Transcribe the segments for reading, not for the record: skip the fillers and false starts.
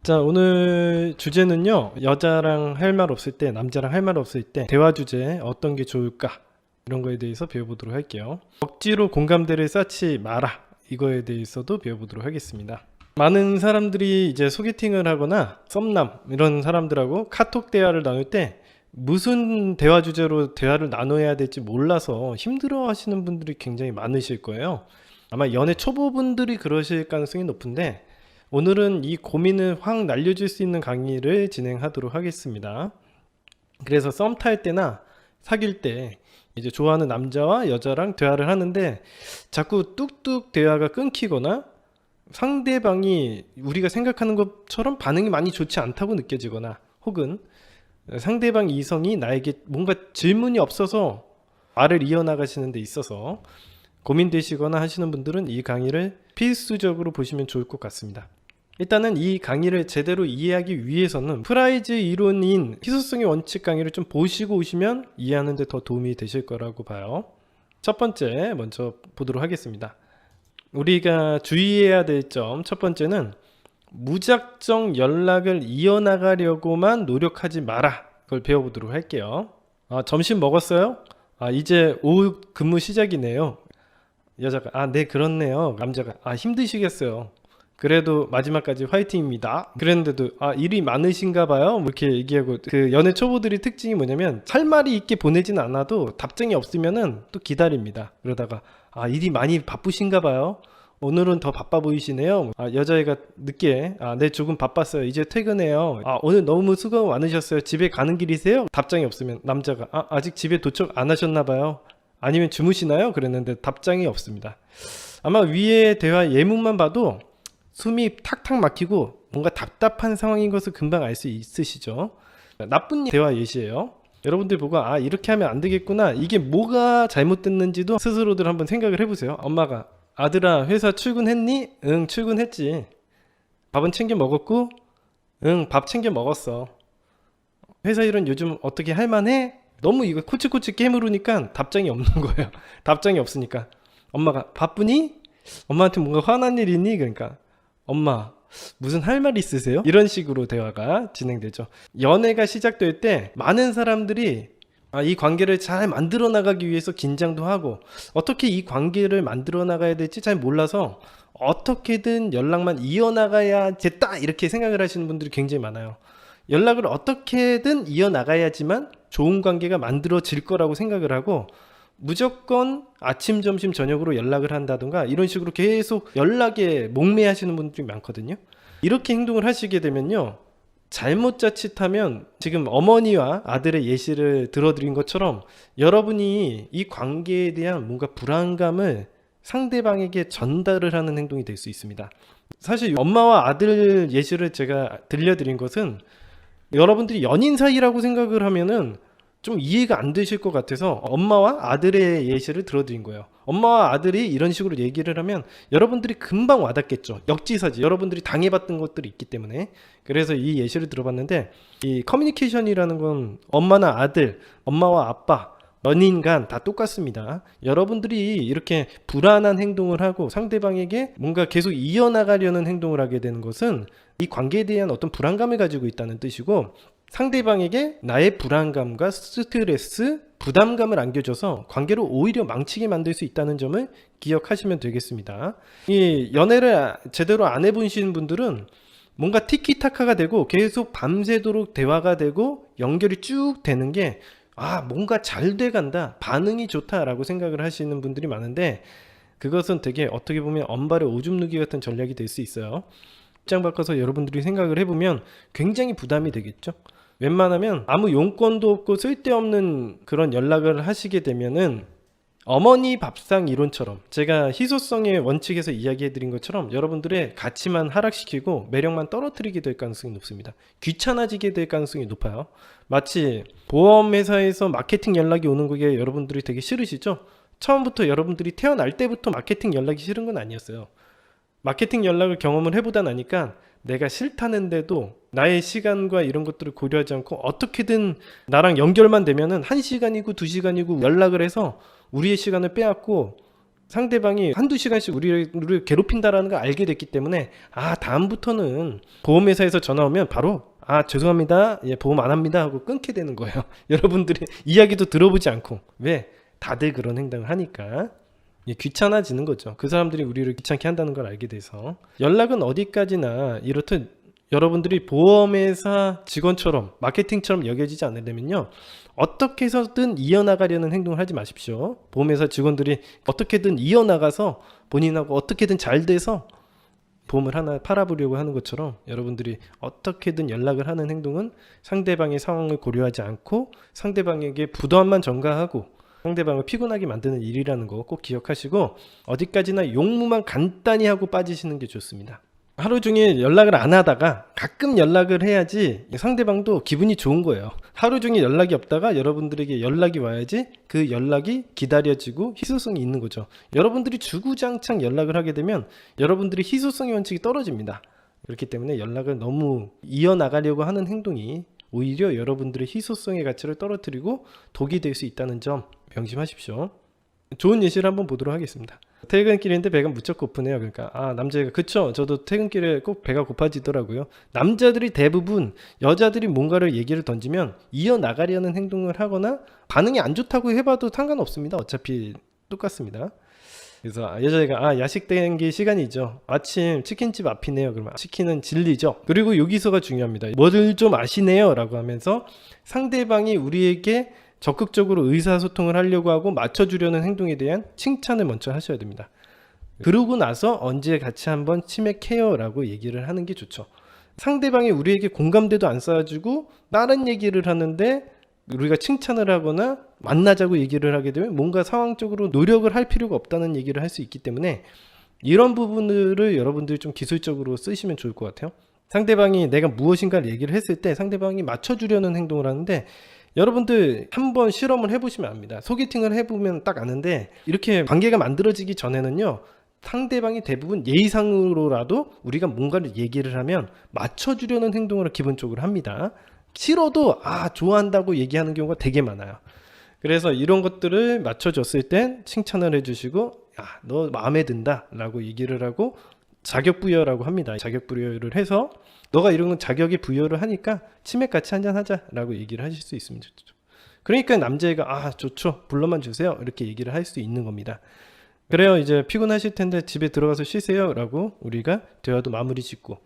자, 오늘 주제는요, 여자랑 할 말 없을 때, 남자랑 할 말 없을 때, 대화 주제 어떤 게 좋을까? 이런 거에 대해서 배워보도록 할게요. 억지로 공감대를 쌓지 마라. 이거에 대해서도 배워보도록 하겠습니다. 많은 사람들이 이제 소개팅을 하거나 썸남, 이런 사람들하고 카톡 대화를 나눌 때, 무슨 대화 주제로 대화를 나눠야 될지 몰라서 힘들어 하시는 분들이 굉장히 많으실 거예요. 아마 연애 초보분들이 그러실 가능성이 높은데, 오늘은 이 고민을 확 날려줄 수 있는 강의를 진행하도록 하겠습니다. 그래서 썸 탈 때나 사귈 때 이제 좋아하는 남자와 여자랑 대화를 하는데 자꾸 뚝뚝 대화가 끊기거나 상대방이 우리가 생각하는 것처럼 반응이 많이 좋지 않다고 느껴지거나 혹은 상대방 이성이 나에게 뭔가 질문이 없어서 말을 이어나가시는 데 있어서 고민되시거나 하시는 분들은 이 강의를 필수적으로 보시면 좋을 것 같습니다. 일단은 이 강의를 제대로 이해하기 위해서는 프라이즈 이론인 희소성의 원칙 강의를 좀 보시고 오시면 이해하는 데 더 도움이 되실 거라고 봐요. 첫 번째 먼저 보도록 하겠습니다. 우리가 주의해야 될 점 첫 번째는 무작정 연락을 이어나가려고만 노력하지 마라. 그걸 배워보도록 할게요. 점심 먹었어요? 이제 오후 근무 시작이네요. 여자가 네 그렇네요. 남자가 힘드시겠어요. 그래도 마지막까지 화이팅입니다. 그랬는데도 일이 많으신가 봐요. 뭐 이렇게 얘기하고, 그 연애 초보들의 특징이 뭐냐면 할 말이 있게 보내진 않아도 답장이 없으면은 또 기다립니다. 그러다가 일이 많이 바쁘신가 봐요. 오늘은 더 바빠 보이시네요. 여자애가 늦게 네 조금 바빴어요. 이제 퇴근해요. 오늘 너무 수고 많으셨어요. 집에 가는 길이세요? 답장이 없으면 남자가 아직 집에 도착 안 하셨나 봐요. 아니면 주무시나요? 그랬는데 답장이 없습니다. 아마 위의 대화 예문만 봐도 숨이 탁탁 막히고 뭔가 답답한 상황인 것을 금방 알 수 있으시죠? 나쁜 대화 예시예요. 여러분들 보고 이렇게 하면 안 되겠구나, 이게 뭐가 잘못됐는지도 스스로들 한번 생각을 해보세요. 엄마가 아들아 회사 출근했니? 응 출근했지. 밥은 챙겨 먹었고? 응 밥 챙겨 먹었어. 회사 일은 요즘 어떻게 할만해? 너무 이거 코치코치 깨물으니까 답장이 없는 거예요. 답장이 없으니까 엄마가 바쁘니? 엄마한테 뭔가 화난 일 있니? 그러니까 엄마 무슨 할 말 있으세요? 이런 식으로 대화가 진행되죠. 연애가 시작될 때 많은 사람들이 이 관계를 잘 만들어 나가기 위해서 긴장도 하고 어떻게 이 관계를 만들어 나가야 될지 잘 몰라서 어떻게든 연락만 이어나가야겠다 이렇게 생각을 하시는 분들이 굉장히 많아요. 연락을 어떻게든 이어나가야지만 좋은 관계가 만들어질 거라고 생각을 하고 무조건 아침, 점심, 저녁으로 연락을 한다든가 이런 식으로 계속 연락에 목매하시는 분들이 많거든요. 이렇게 행동을 하시게 되면요, 잘못 자칫하면 지금 어머니와 아들의 예시를 들어드린 것처럼 여러분이 이 관계에 대한 뭔가 불안감을 상대방에게 전달을 하는 행동이 될 수 있습니다. 사실 엄마와 아들 예시를 제가 들려드린 것은 여러분들이 연인 사이라고 생각을 하면은 좀 이해가 안 되실 것 같아서 엄마와 아들의 예시를 들어드린 거예요. 엄마와 아들이 이런 식으로 얘기를 하면 여러분들이 금방 와닿겠죠. 역지사지. 여러분들이 당해봤던 것들이 있기 때문에. 그래서 이 예시를 들어봤는데, 이 커뮤니케이션이라는 건 엄마나 아들, 엄마와 아빠, 연인 간 다 똑같습니다. 여러분들이 이렇게 불안한 행동을 하고 상대방에게 뭔가 계속 이어나가려는 행동을 하게 되는 것은 이 관계에 대한 어떤 불안감을 가지고 있다는 뜻이고, 상대방에게 나의 불안감과 스트레스, 부담감을 안겨줘서 관계를 오히려 망치게 만들 수 있다는 점을 기억하시면 되겠습니다. 이 연애를 제대로 안 해보시는 분들은 뭔가 티키타카가 되고 계속 밤새도록 대화가 되고 연결이 쭉 되는 게 뭔가 잘 돼간다, 반응이 좋다라고 생각을 하시는 분들이 많은데, 그것은 되게 어떻게 보면 엄발의 오줌 누기 같은 전략이 될 수 있어요. 입장 바꿔서 여러분들이 생각을 해보면 굉장히 부담이 되겠죠. 웬만하면 아무 용건도 없고 쓸데없는 그런 연락을 하시게 되면은 어머니 밥상 이론처럼, 제가 희소성의 원칙에서 이야기해드린 것처럼 여러분들의 가치만 하락시키고 매력만 떨어뜨리게 될 가능성이 높습니다. 귀찮아지게 될 가능성이 높아요. 마치 보험회사에서 마케팅 연락이 오는 게 여러분들이 되게 싫으시죠? 처음부터 여러분들이 태어날 때부터 마케팅 연락이 싫은 건 아니었어요. 마케팅 연락을 경험을 해보다 나니까 내가 싫다는데도 나의 시간과 이런 것들을 고려하지 않고 어떻게든 나랑 연결만 되면은 1시간이고 2시간이고 연락을 해서 우리의 시간을 빼앗고 상대방이 한두 시간씩 우리를 괴롭힌다라는 걸 알게 됐기 때문에 다음부터는 보험회사에서 전화 오면 바로 죄송합니다. 예, 보험 안 합니다 하고 끊게 되는 거예요. 여러분들이 이야기도 들어보지 않고. 왜? 다들 그런 행동을 하니까. 귀찮아지는 거죠. 그 사람들이 우리를 귀찮게 한다는 걸 알게 돼서. 연락은 어디까지나 이렇듯 여러분들이 보험회사 직원처럼 마케팅처럼 여겨지지 않으려면요, 어떻게 해서든 이어나가려는 행동을 하지 마십시오. 보험회사 직원들이 어떻게든 이어나가서 본인하고 어떻게든 잘 돼서 보험을 하나 팔아보려고 하는 것처럼 여러분들이 어떻게든 연락을 하는 행동은 상대방의 상황을 고려하지 않고 상대방에게 부담만 전가하고 상대방을 피곤하게 만드는 일이라는 거 꼭 기억하시고, 어디까지나 용무만 간단히 하고 빠지시는 게 좋습니다. 하루 종일 연락을 안 하다가 가끔 연락을 해야지 상대방도 기분이 좋은 거예요. 하루 종일 연락이 없다가 여러분들에게 연락이 와야지 그 연락이 기다려지고 희소성이 있는 거죠. 여러분들이 주구장창 연락을 하게 되면 여러분들이 희소성의 원칙이 떨어집니다. 그렇기 때문에 연락을 너무 이어나가려고 하는 행동이 오히려 여러분들의 희소성의 가치를 떨어뜨리고 독이 될 수 있다는 점 명심하십시오. 좋은 예시를 한번 보도록 하겠습니다. 퇴근길인데 배가 무척 고프네요. 그러니까 남자애가 그쵸, 저도 퇴근길에 꼭 배가 고파지더라고요. 남자들이 대부분 여자들이 뭔가를 얘기를 던지면 이어나가려는 행동을 하거나 반응이 안 좋다고 해봐도 상관없습니다. 어차피 똑같습니다. 그래서 여자애가 야식 땡길 시간이죠. 아침 치킨집 앞이네요. 그러면 치킨은 진리죠. 그리고 여기서가 중요합니다. 뭐를 좀 아시네요 라고 하면서 상대방이 우리에게 적극적으로 의사소통을 하려고 하고 맞춰주려는 행동에 대한 칭찬을 먼저 하셔야 됩니다. 그러고 나서 언제 같이 한번 치맥해요 라고 얘기를 하는 게 좋죠. 상대방이 우리에게 공감대도 안 쌓아주고 다른 얘기를 하는데 우리가 칭찬을 하거나 만나자고 얘기를 하게 되면 뭔가 상황적으로 노력을 할 필요가 없다는 얘기를 할 수 있기 때문에 이런 부분들을 여러분들이 좀 기술적으로 쓰시면 좋을 것 같아요. 상대방이 내가 무엇인가를 얘기를 했을 때 상대방이 맞춰주려는 행동을 하는데, 여러분들 한번 실험을 해보시면 압니다. 소개팅을 해보면 딱 아는데, 이렇게 관계가 만들어지기 전에는요, 상대방이 대부분 예의상으로라도 우리가 뭔가를 얘기를 하면 맞춰주려는 행동을 기본적으로 합니다. 싫어도 좋아한다고 얘기하는 경우가 되게 많아요. 그래서 이런 것들을 맞춰줬을 땐 칭찬을 해주시고 너 마음에 든다 라고 얘기를 하고 자격 부여라고 합니다. 자격 부여를 해서 너가 이런 건 자격이 부여를 하니까 치맥 같이 한잔 하자 라고 얘기를 하실 수 있습니다. 그러니까 남자애가 좋죠, 불러만 주세요 이렇게 얘기를 할 수 있는 겁니다. 그래요, 이제 피곤하실 텐데 집에 들어가서 쉬세요 라고 우리가 대화도 마무리 짓고,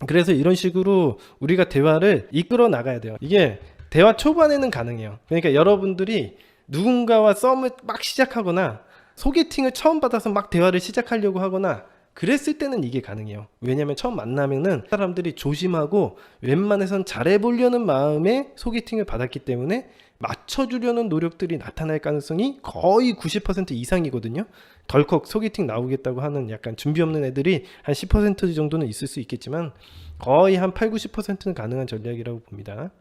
그래서 이런 식으로 우리가 대화를 이끌어 나가야 돼요. 이게 대화 초반에는 가능해요. 그러니까 여러분들이 누군가와 썸을 막 시작하거나 소개팅을 처음 받아서 막 대화를 시작하려고 하거나 그랬을 때는 이게 가능해요. 왜냐면 처음 만나면은 사람들이 조심하고 웬만해선 잘해보려는 마음에 소개팅을 받았기 때문에 맞춰주려는 노력들이 나타날 가능성이 거의 90% 이상이거든요. 덜컥 소개팅 나오겠다고 하는 약간 준비 없는 애들이 한 10% 정도는 있을 수 있겠지만 거의 한 8, 90%는 가능한 전략이라고 봅니다.